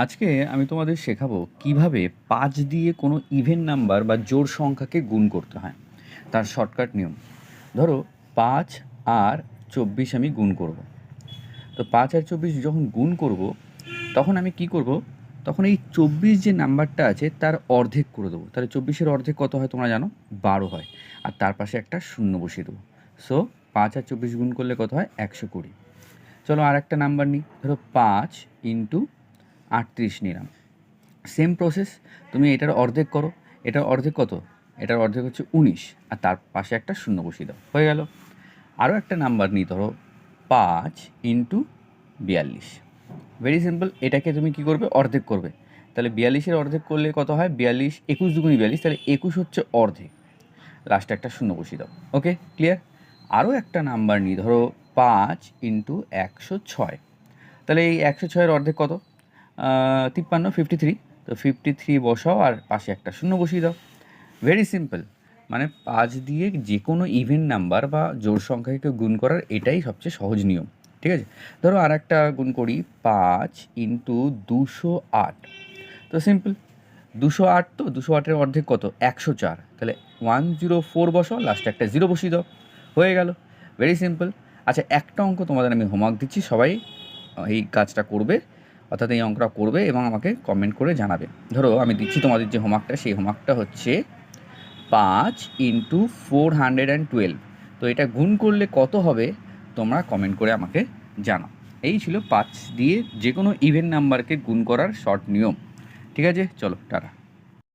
আজকে আমি তোমাদের শেখাবো কিভাবে 5 দিয়ে কোনো ইভেন নাম্বার বা জোড় সংখ্যাকে গুণ করতে হয়। তার শর্টকাট নিয়ম। ধরো 5 আর 24 আমি গুণ করব। তো 5 আর 24 যখন গুণ করব তখন আমি কি করব, তখন এই 24 যে নাম্বারটা আছে তার অর্ধেক করে দেবো। তাহলে 24-এর অর্ধেক কত হয় তোমরা জানো? 12 হয়। আর তার পাশে একটা শূন্য বসিয়ে দেবো। সো 5 আর 24 গুণ করলে কত হয়? 120। চলো আর একটা নাম্বার নিই, ধরো 5 ইন্টু 38 নিলাম। সেম প্রসেস, তুমি এটার অর্ধেক করো। এটার অর্ধেক কত? এটার অর্ধেক হচ্ছে 19, আর তার পাশে একটা শূন্য বসিয়ে দাও, হয়ে গেল। আরও একটা নাম্বার নিই, ধরো 5 ইন্টু 42। ভেরি সিম্পল, এটাকে তুমি কী করবে? অর্ধেক করবে। তাহলে 42-এর অর্ধেক করলে কত হয়? 42, 21 দুগুণী 42, তাহলে 21 হচ্ছে অর্ধেক, লাস্টে একটা শূন্য বসিয়ে দাও। ওকে, ক্লিয়ার? আরও একটা নাম্বার নিই, ধরো 5 ইন্টু 106। তাহলে এই 106-এর অর্ধেক কত? 53, 53। তো 53 বসাও আর পাশে একটা শূন্য বসিয়ে দাও। ভেরি সিম্পল, মানে 5 দিয়ে যে কোনো ইভেন নাম্বার বা জোড় সংখ্যাকে গুণ করার এটাই সবচেয়ে সহজ নিয়ম। ঠিক আছে, ধরো আর একটা গুণ করি, 5 ইন্টু 208। তো সিম্পল, 208, তো 208-এর অর্ধেক কত? 104। তাহলে 104 বসাও, লাস্টে একটা জিরো বসিয়ে দাও, হয়ে গেল। Very simple. আচ্ছা, একটা অঙ্ক তোমাদের আমি হোমওয়ার্ক দিচ্ছি, সবাই এই কাজটা করবে, অর্থাৎ এই অঙ্কটা করবে এবং আমাকে কমেন্ট করে জানাবে। ধরো আমি দিচ্ছি তোমাদের যে হোমওয়ার্কটা, সেই হোমওয়ার্কটা হচ্ছে 5 ইন্টু 412। তো এটা গুণ করলে কত হবে তোমরা কমেন্ট করে আমাকে জানাও। এই ছিল 5 দিয়ে যে কোনো ইভেন নাম্বারকে গুণ করার শর্ট নিয়ম। ঠিক আছে, চলো টাটা।